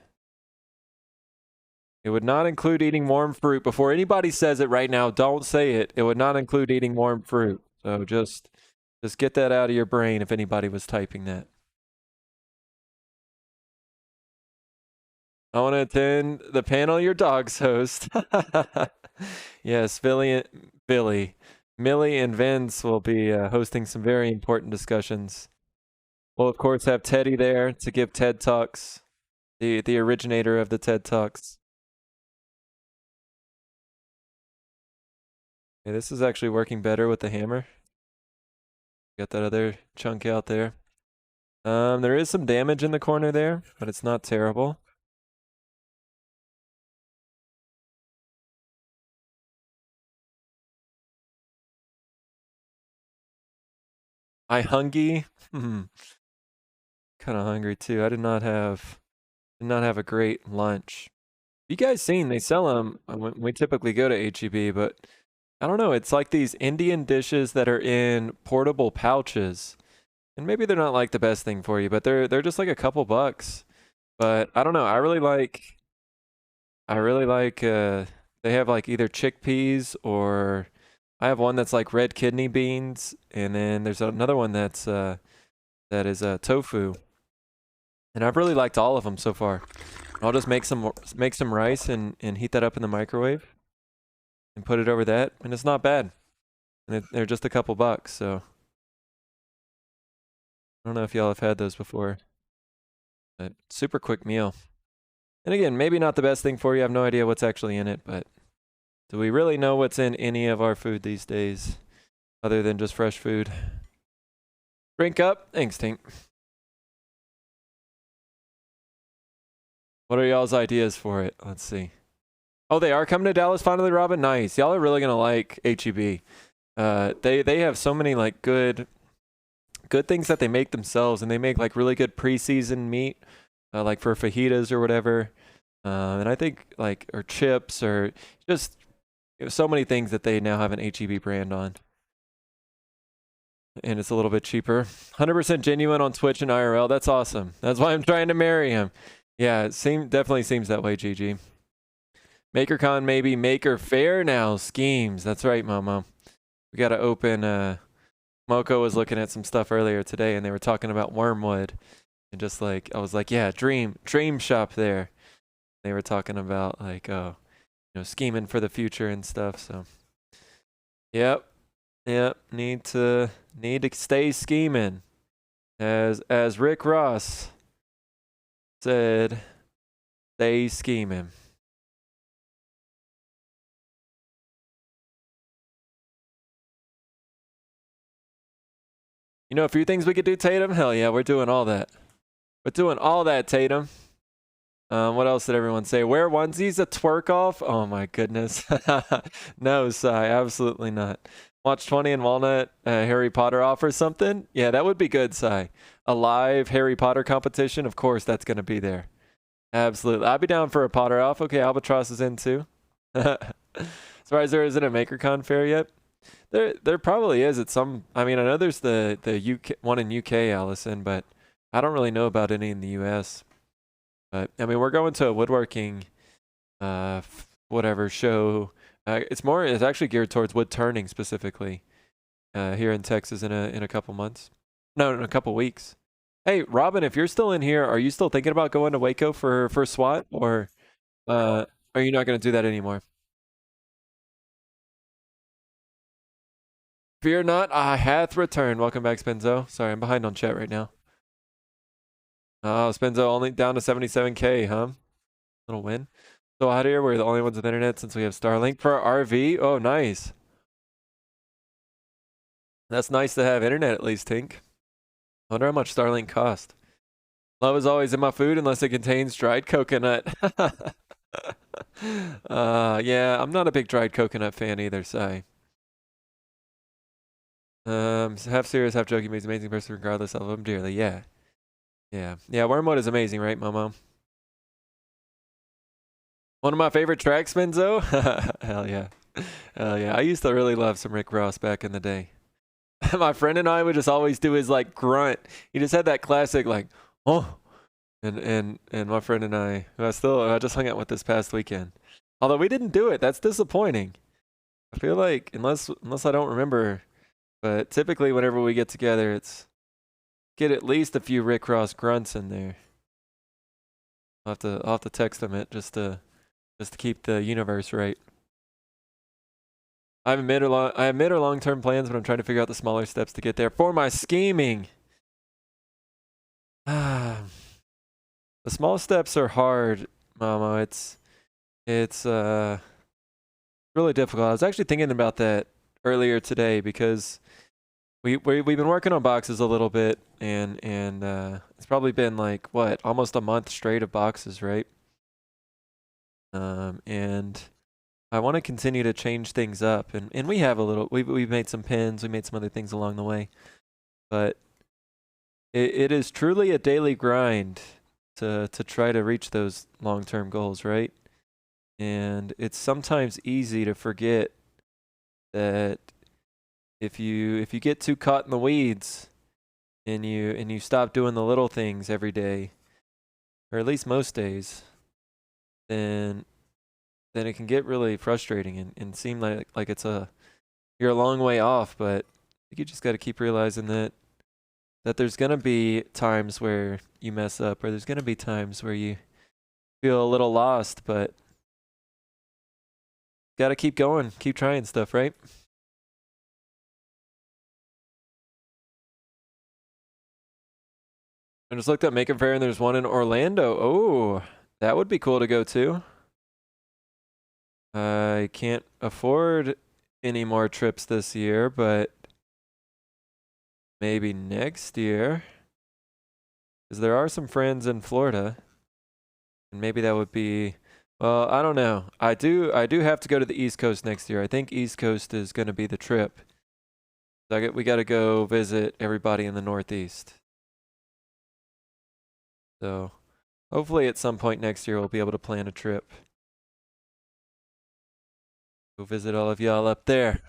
It would not include eating warm fruit. Before anybody says it right now, don't say it. It would not include eating warm fruit. So just get that out of your brain if anybody was typing that. I want to attend the panel your dog's host. Yes, Billy, Millie, and Vince will be hosting some very important discussions. We'll of course have Teddy there to give TED Talks, the originator of the TED Talks. Okay, this is actually working better with the hammer. Got that other chunk out there. There is some damage in the corner there, but it's not terrible. I hungry. Kind of hungry too. I did not have a great lunch. You guys seen they sell them? We typically go to HEB, but I don't know. It's like these Indian dishes that are in portable pouches, and maybe they're not like the best thing for you, but they're just like a couple bucks. But I don't know. They have like either chickpeas, or I have one that's like red kidney beans, and then there's another one that is tofu. And I've really liked all of them so far. I'll just make some rice and heat that up in the microwave and put it over that, and it's not bad. And they're just a couple bucks, so I don't know if y'all have had those before. But super quick meal. And again, maybe not the best thing for you. I have no idea what's actually in it, but do we really know what's in any of our food these days other than just fresh food? Drink up. Thanks, Tink. What are y'all's ideas for it? Let's see. Oh, they are coming to Dallas finally, Robin. Nice. Y'all are really gonna like HEB. They have so many like good things that they make themselves, and they make like really good preseasoned meat, like for fajitas or whatever. And I think like or chips or just so many things that they now have an HEB brand on. And it's a little bit cheaper. 100% genuine on Twitch and IRL. That's awesome. That's why I'm trying to marry him. Yeah, it definitely seems that way, GG. MakerCon maybe, Maker Fair now, schemes. That's right, Momo. We got to open, Moko was looking at some stuff earlier today, and they were talking about Wormwood. And just like, I was like, yeah, dream shop there. They were talking about like, oh, scheming for the future and stuff, so. Yep, need to stay scheming. As Rick Ross said, stay scheming. A few things we could do, Tatum? Hell yeah, we're doing all that. We're doing all that, Tatum. What else did everyone say? Wear onesies, a twerk off? Oh my goodness. No, Sai, absolutely not. Watch 20 and Walnut Harry Potter off or something? Yeah, that would be good, Sai. A live Harry Potter competition? Of course, that's going to be there. Absolutely. I'd be down for a Potter off. Okay, Albatross is in too. Surprised there isn't a MakerCon fair yet. There probably is at some. I mean, I know there's the UK one in UK, Allison, but I don't really know about any in the US. But I mean, we're going to a woodworking, whatever show. It's actually geared towards wood turning specifically, here in Texas in a couple months. No, in a couple weeks. Hey, Robin, if you're still in here, are you still thinking about going to Waco for SWAT, or are you not going to do that anymore? Fear not, I hath returned. Welcome back, Spenzo. Sorry, I'm behind on chat right now. Oh, Spenzo only down to 77K, huh? Little win. So out here, we're the only ones with internet since we have Starlink for our RV. Oh, nice. That's nice to have internet at least, Tink. Wonder how much Starlink cost. Love is always in my food unless it contains dried coconut. Yeah, I'm not a big dried coconut fan either, Sai. Half serious, half joking, but he's an amazing person regardless. I love him dearly. Yeah. Yeah. Yeah, Wormwood is amazing, right, Momo? One of my favorite tracks, Benzo? Hell yeah. Hell yeah. I used to really love some Rick Ross back in the day. My friend and I would just always do his like grunt. He just had that classic like, oh. And my friend and I, who I just hung out with this past weekend. Although we didn't do it. That's disappointing. I feel like unless I don't remember, but typically whenever we get together, it's get at least a few Rick Ross grunts in there. I'll have to text him it just to keep the universe right. I have mid or long term plans, but I'm trying to figure out the smaller steps to get there for my scheming. The small steps are hard, Mama. It's really difficult. I was actually thinking about that earlier today because we've been working on boxes a little bit, and it's probably been like what, almost a month straight of boxes, right? And I want to continue to change things up, and we have a little. We've made some pins, we made some other things along the way, but it is truly a daily grind to try to reach those long-term goals, right? And it's sometimes easy to forget that if you get too caught in the weeds and you stop doing the little things every day, or at least most days, then it can get really frustrating and seem like you're a long way off. But I think you just got to keep realizing that there's gonna be times where you mess up, or there's gonna be times where you feel a little lost, but gotta keep going, keep trying stuff, right? I just looked up Macon Fair and there's one in Orlando. Oh, that would be cool to go to. I can't afford any more trips this year, but maybe next year. Because there are some friends in Florida. And maybe that would be, well, I don't know. I do have to go to the East Coast next year. I think East Coast is going to be the trip. So we got to go visit everybody in the Northeast. So hopefully at some point next year we'll be able to plan a trip. Go visit all of y'all up there.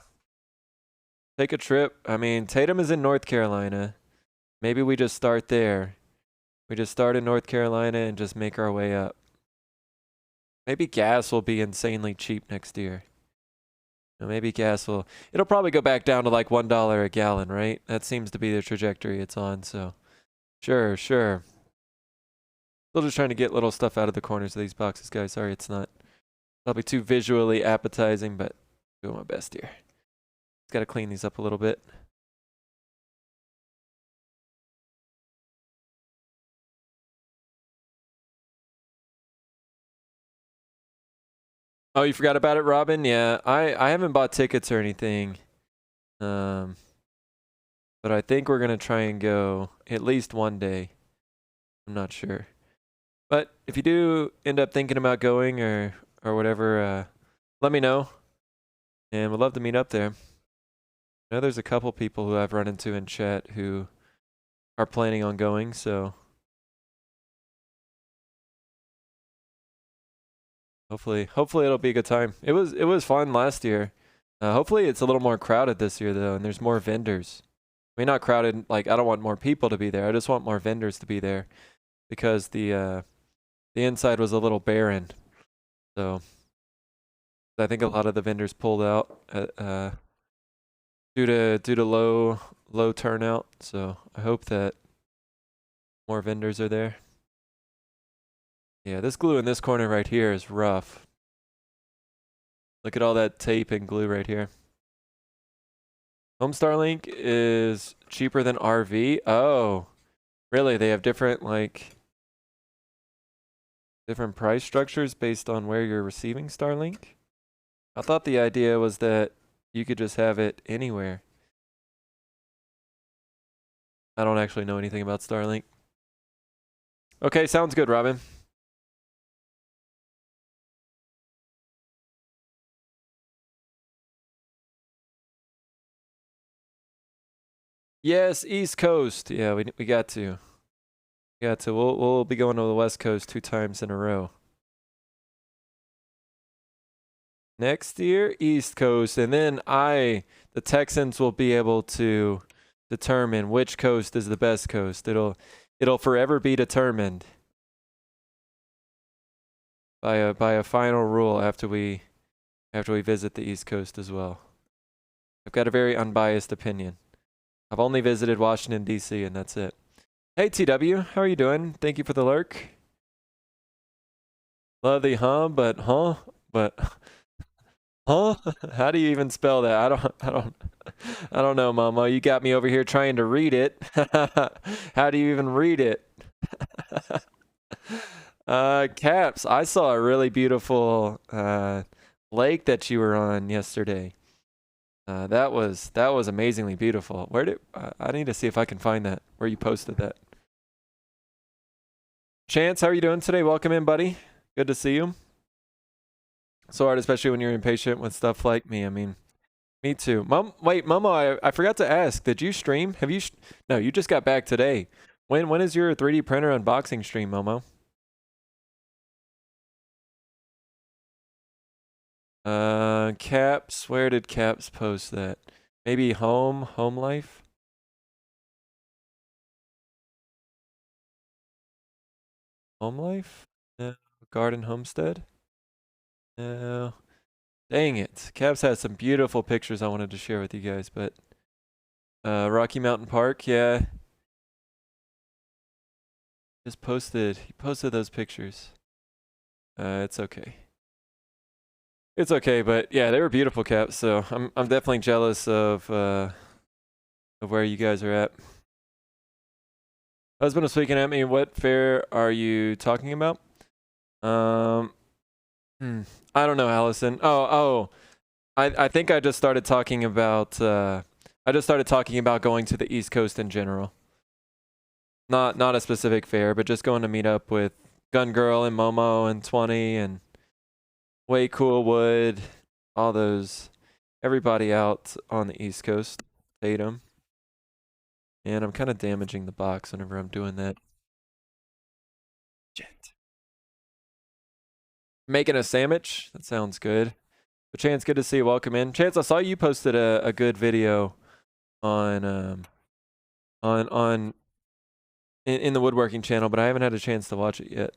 Take a trip. I mean, Tatum is in North Carolina. Maybe we just start there. We just start in North Carolina and just make our way up. Maybe gas will be insanely cheap next year. Maybe gas will... It'll probably go back down to like $1 a gallon, right? That seems to be the trajectory it's on, so... Sure. Still just trying to get little stuff out of the corners of these boxes, guys. Sorry, it's not probably too visually appetizing, but I'm doing my best here. Just gotta clean these up a little bit. Oh, you forgot about it, Robin? Yeah, I haven't bought tickets or anything. But I think we're gonna try and go at least one day. I'm not sure. But if you do end up thinking about going or whatever, let me know. And we'd love to meet up there. I know there's a couple people who I've run into in chat who are planning on going, so hopefully it'll be a good time. It was fun last year. Hopefully it's a little more crowded this year though, and there's more vendors. I mean, not crowded, like I don't want more people to be there. I just want more vendors to be there because the inside was a little barren. So I think a lot of the vendors pulled out due to low turnout. So I hope that More vendors are there. Yeah, this glue in this corner right here is rough. Look at all that tape and glue right here. Home Starlink is cheaper than RV. Oh, really? They have different different price structures based on where you're receiving Starlink? I thought the idea was that you could just have it anywhere. I don't actually know anything about Starlink. Okay, sounds good, Robin. Yes, East Coast. Yeah, we got to. We got to. We'll be going to the West Coast 2 times in a row. Next year, East Coast, and then the Texans will be able to determine which coast is the best coast. It'll forever be determined by a final rule after we visit the East Coast as well. I've got a very unbiased opinion. I've only visited Washington, D.C., and that's it. Hey, TW, how are you doing? Thank you for the lurk. Love the but huh? How do you even spell that? I don't know, Mama. You got me over here trying to read it. How do you even read it? Caps, I saw a really beautiful lake that you were on yesterday. That was amazingly beautiful. I need to see if I can find that, where you posted that. Chance, how are you doing today? Welcome in, buddy. Good to see you. So hard, especially when you're impatient with stuff like me. I mean, me too. Wait, Momo, I forgot to ask. Did you stream? Have you? No, you just got back today. When is your 3D printer unboxing stream, Momo? Caps. Where did Caps post that? Maybe home life. Home life? No. Garden homestead? No. Dang it. Caps has some beautiful pictures I wanted to share with you guys, but Rocky Mountain Park, yeah. He posted those pictures. It's okay. It's okay, but yeah, they were beautiful, Caps, so I'm definitely jealous of where you guys are at. Husband was speaking at me. What fair are you talking about? I don't know, Allison. I think I just started talking about going to the East Coast in general. Not a specific fair, but just going to meet up with Gun Girl and Momo and 20 and Way Cool Wood, all those, everybody out on the East Coast, Tatum. And I'm kind of damaging the box whenever I'm doing that. Shit. Making a sandwich? That sounds good. But Chance, good to see you. Welcome in. Chance, I saw you posted a good video on in the woodworking channel, but I haven't had a chance to watch it yet.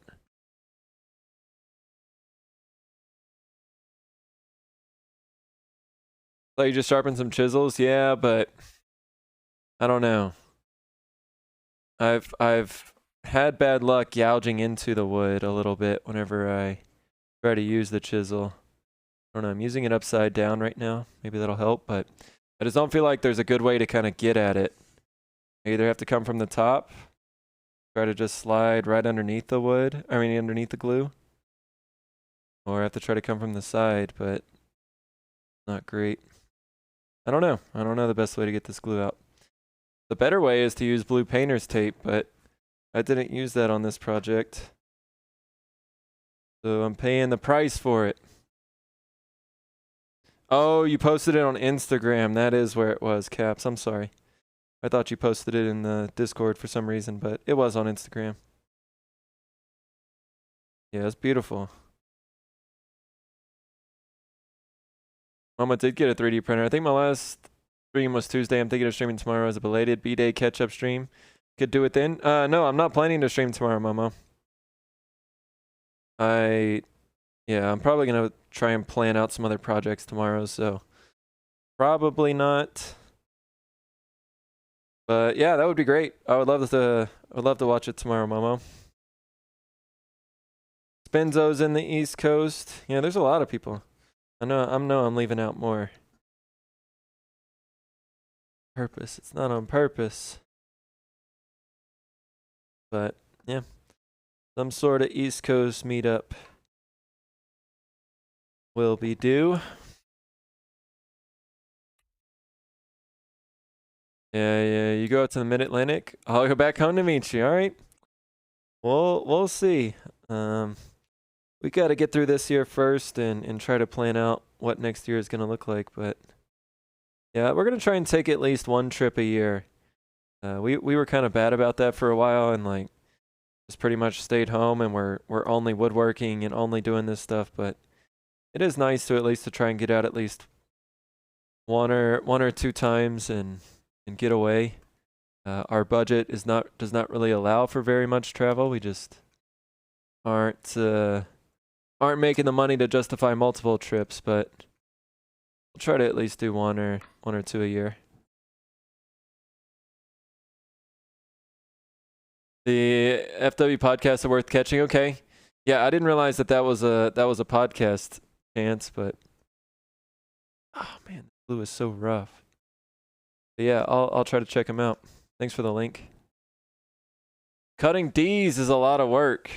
So you just sharpened some chisels? Yeah, but I don't know. I've had bad luck gouging into the wood a little bit whenever I try to use the chisel. I don't know, I'm using it upside down right now. Maybe that'll help, but I just don't feel like there's a good way to kind of get at it. I either have to come from the top, try to just slide right underneath the wood, underneath the glue, or I have to try to come from the side, but not great. I don't know. I don't know the best way to get this glue out. The better way is to use blue painter's tape, but I didn't use that on this project. So I'm paying the price for it. Oh, you posted it on Instagram. That is where it was, Caps. I'm sorry. I thought you posted it in the Discord for some reason, but it was on Instagram. Yeah, it's beautiful. Mama did get a 3D printer. I think my last stream was Tuesday. I'm thinking of streaming tomorrow as a belated B-Day catch-up stream. Could do it then. No, I'm not planning to stream tomorrow, Mama. Yeah, I'm probably going to try and plan out some other projects tomorrow, so probably not. But yeah, that would be great. I would love to watch it tomorrow, Momo. Spenzo's in the East Coast. Yeah, there's a lot of people. I know I'm leaving out more. Purpose. It's not on purpose. But yeah. Some sort of East Coast meetup will be due. Yeah, you go out to the Mid-Atlantic. I'll go back home to meet you, alright? We'll see. We gotta get through this year first and try to plan out what next year is gonna look like, but yeah, we're gonna try and take at least one trip a year. We were kind of bad about that for a while and like just pretty much stayed home and we're only woodworking and only doing this stuff, but it is nice to at least to try and get out at least one or two times and get away. Our budget does not really allow for very much travel. We just aren't making the money to justify multiple trips, but we'll try to at least do one or two a year. The FW podcasts are worth catching. Okay, yeah, I didn't realize that was a podcast chance, but oh man, the blue is so rough. But yeah, I'll try to check them out. Thanks for the link. Cutting D's is a lot of work.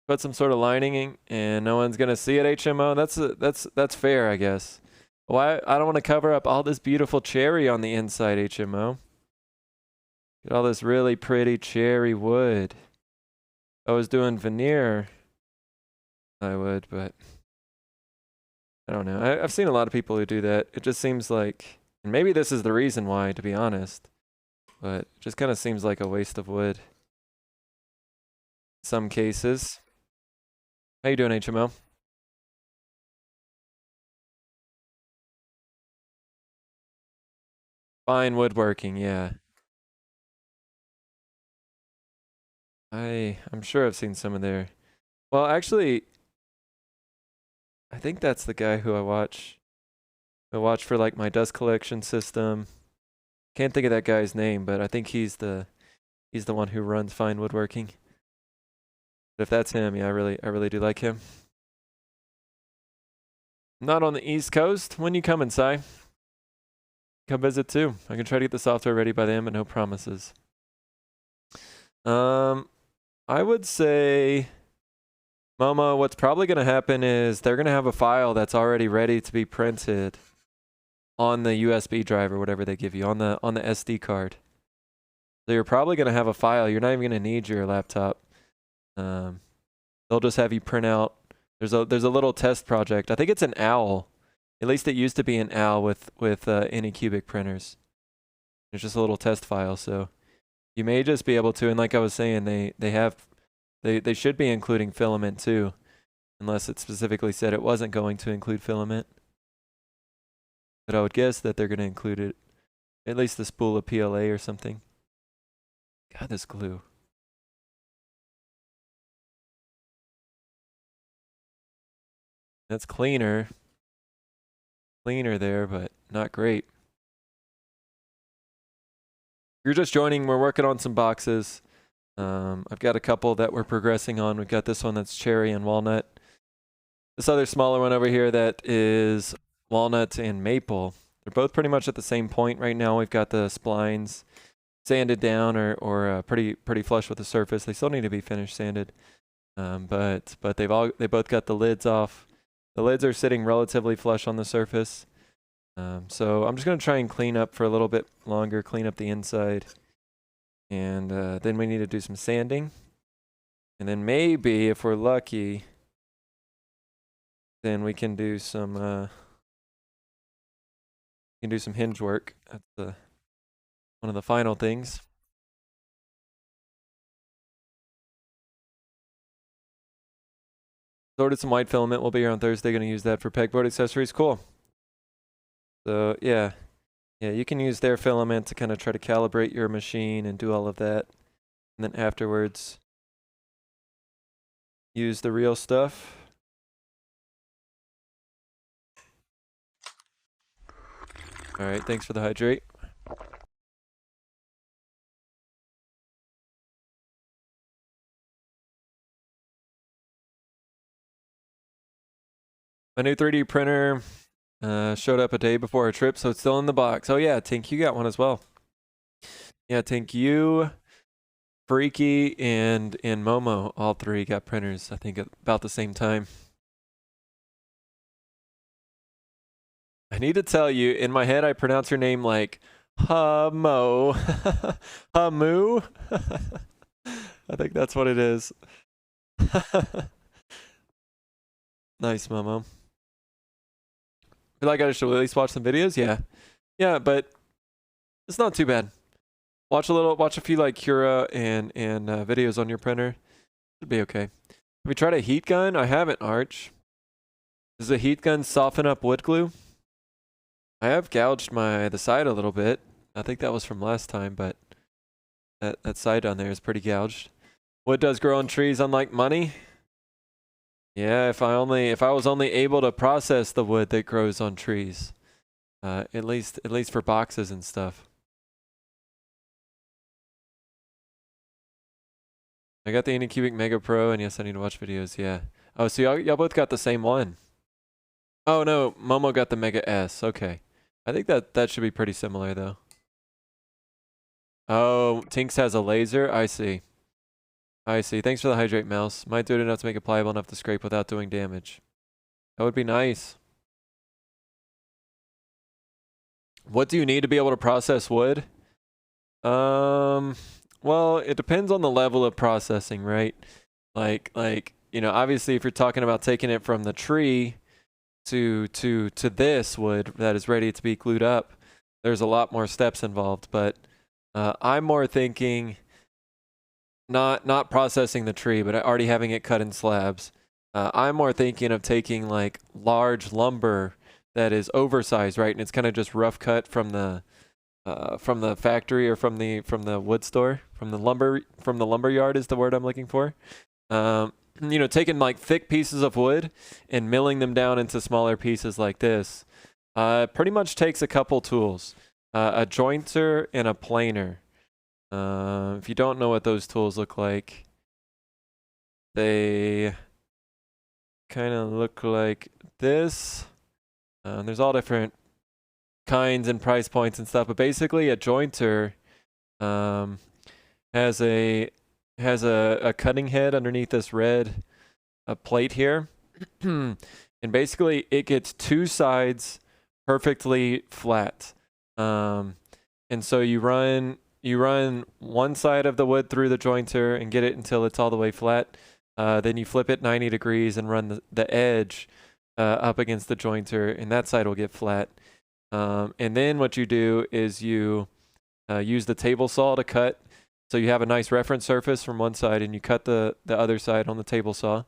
Put some sort of lining in, and no one's gonna see it. HMO. That's fair, I guess. Why I don't want to cover up all this beautiful cherry on the inside, HMO. Get all this really pretty cherry wood. If I was doing veneer, I would, but I don't know. I've seen a lot of people who do that. It just seems like, and maybe this is the reason why, to be honest, but it just kind of seems like a waste of wood. In some cases. How you doing, HMO? Fine woodworking, yeah. I'm sure I've seen some of their. Well, actually, I think that's the guy who I watch. I watch for like my dust collection system. Can't think of that guy's name, but I think he's the one who runs Fine Woodworking. But if that's him, yeah, I really do like him. Not on the East Coast. When you coming, Si? Come visit too. I can try to get the software ready by then, but no promises. I would say, Momo, what's probably going to happen is they're going to have a file that's already ready to be printed on the USB drive or whatever they give you on the SD card. So you're probably going to have a file. You're not even going to need your laptop. They'll just have you print out. There's a little test project. I think it's an OWL. At least it used to be an OWL with Anycubic printers. It's just a little test file, so you may just be able to. And like I was saying, they should be including filament too, unless it specifically said it wasn't going to include filament. But I would guess that they're going to include it, at least the spool of PLA or something. God, this glue. That's cleaner there, but not great. If you're just joining, we're working on some boxes. I've got a couple that we're progressing on. We've got this one that's cherry and walnut. This other smaller one over here that is walnut and maple. They're both pretty much at the same point right now. We've got the splines sanded down or pretty flush with the surface. They still need to be finished sanded. But they both got the lids off. The lids are sitting relatively flush on the surface. So I'm just going to try and clean up for a little bit longer, clean up the inside. And then we need to do some sanding. And then maybe, if we're lucky, then we can do some hinge work. That's one of the final things. Ordered some white filament. We'll be here on Thursday. Going to use that for pegboard accessories. Cool. So yeah, you can use their filament to kind of try to calibrate your machine and do all of that. And then afterwards, use the real stuff. All right, thanks for the hydrate. My new 3D printer showed up a day before our trip, so it's still in the box. Oh yeah, Tink, you got one as well. Yeah, Tink, you, Freaky, and Momo, all three got printers, I think, at about the same time. I need to tell you, in my head, I pronounce your name like Hamo. Hamu? I think that's what it is. Nice, Momo. Feel like I should at least watch some videos? Yeah. Yeah, but it's not too bad. Watch a few like Cura and videos on your printer. Should be okay. Have you tried a heat gun? I haven't, Arch. Does a heat gun soften up wood glue? I have gouged the side a little bit. I think that was from last time, but that side down there is pretty gouged. Wood does grow on trees, unlike money. Yeah, if I was only able to process the wood that grows on trees, at least for boxes and stuff. I got the Anycubic Mega Pro, and yes, I need to watch videos. Yeah. Oh, so y'all both got the same one. Oh no, Momo got the Mega S. Okay, I think that should be pretty similar though. Oh, Tinks has a laser. I see. I see. Thanks for the hydrate, mouse. Might do it enough to make it pliable enough to scrape without doing damage. That would be nice. What do you need to be able to process wood? Well, it depends on the level of processing, right? Like, you know, obviously if you're talking about taking it from the tree to this wood that is ready to be glued up, there's a lot more steps involved, but I'm more thinking not processing the tree, but already having it cut in slabs. I'm more thinking of taking like large lumber that is oversized, right? And it's kind of just rough cut from the factory or from the wood store, from the lumber yard is the word I'm looking for. You know, taking like thick pieces of wood and milling them down into smaller pieces like this. Pretty much takes a couple tools, a jointer and a planer. If you don't know what those tools look like, they kind of look like this. There's all different kinds and price points and stuff, but basically a jointer has a cutting head underneath this red plate here. And basically it gets two sides perfectly flat. And so you run one side of the wood through the jointer and get it until it's all the way flat. Then you flip it 90 degrees and run the edge up against the jointer, and that side will get flat. And then what you do is you use the table saw to cut. So you have a nice reference surface from one side, and you cut the other side on the table saw,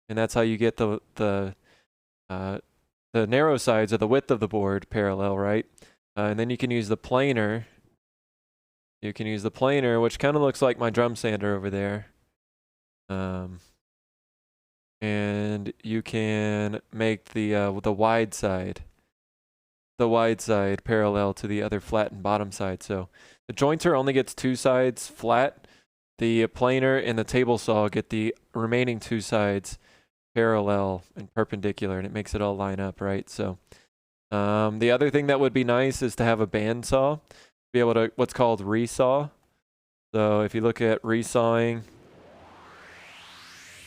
and that's how you get the narrow sides or the width of the board parallel, right? And then you can use the planer. You can use the planer, which kind of looks like my drum sander over there. And you can make the wide side parallel to the other flattened bottom side. So the jointer only gets two sides flat. The planer and the table saw get the remaining two sides parallel and perpendicular, and it makes it all line up, right? So the other thing that would be nice is to have a bandsaw, be able to what's called resaw. So if you look at resawing,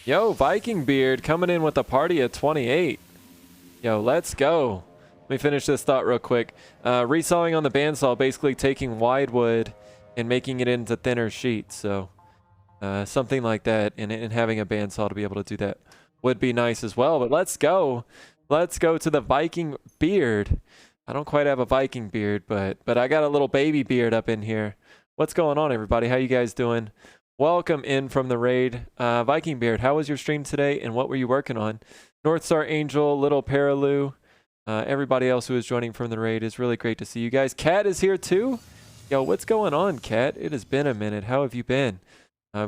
yo, Viking Beard coming in with a party at 28. Yo, let's go. Let me finish this thought real quick. Resawing on the bandsaw, basically taking wide wood and making it into thinner sheets. So something like that, and having a bandsaw to be able to do that would be nice as well. But let's go. Let's go to the Viking Beard. I don't quite have a Viking beard, but I got a little baby beard up in here. What's going on, everybody? How you guys doing? Welcome in from the raid. Viking Beard, how was your stream today, and what were you working on? North Star Angel, Little Paraloo, everybody else who is joining from the raid, is really great to see you guys. Kat is here too. Yo, what's going on, Kat? It has been a minute. How have you been?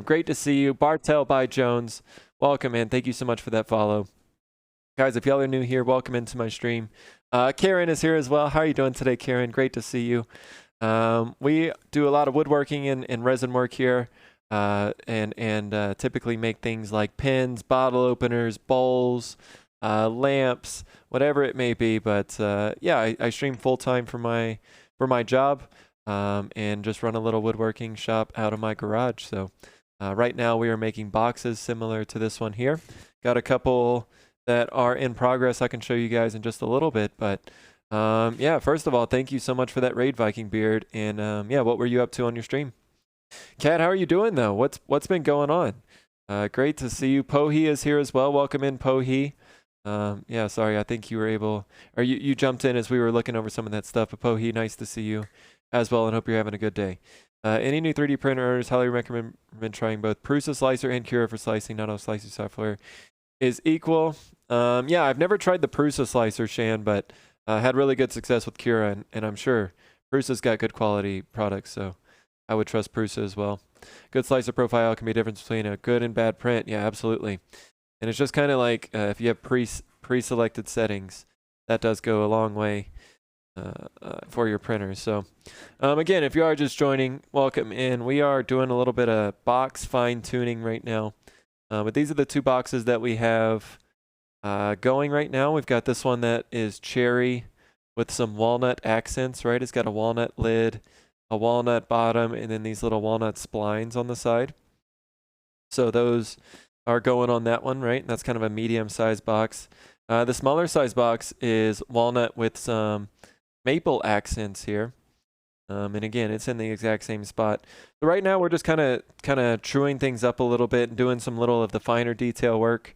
Great to see you. Bartel by Jones, welcome in. Thank you so much for that follow. Guys, if y'all are new here, welcome into my stream. Karen is here as well. How are you doing today, Karen? Great to see you. We do a lot of woodworking and resin work here. And typically make things like pins, bottle openers, bowls, lamps, whatever it may be. But yeah, I stream full time for my job, and just run a little woodworking shop out of my garage. So right now we are making boxes similar to this one here. Got a couple that are in progress I can show you guys in just a little bit. But yeah, first of all, thank you so much for that raid, Viking Beard. And yeah, what were you up to on your stream? Kat, how are you doing though? What's been going on? Great to see you. Pohi is here as well. Welcome in, Pohi. Yeah, sorry, I think you were able, or you jumped in as we were looking over some of that stuff. But Pohi, nice to see you as well, and hope you're having a good day. Any new 3D printers, highly recommend trying both Prusa Slicer and Cura for slicing. Not all slicing software is equal. Yeah, I've never tried the Prusa Slicer, Shan, but had really good success with Cura, and I'm sure Prusa's got good quality products, so I would trust Prusa as well. Good slicer profile can be a difference between a good and bad print. Yeah, absolutely. And it's just kind of like if you have pre-selected settings, that does go a long way for your printers. So again, if you are just joining, welcome in. We are doing a little bit of box fine-tuning right now. But these are the two boxes that we have going right now. We've got this one that is cherry with some walnut accents, right? It's got a walnut lid, a walnut bottom, and then these little walnut splines on the side. So those are going on that one, right? And that's kind of a medium-sized box. The smaller size box is walnut with some maple accents here. And again, it's in the exact same spot. So right now we're just kind of truing things up a little bit and doing some little of the finer detail work.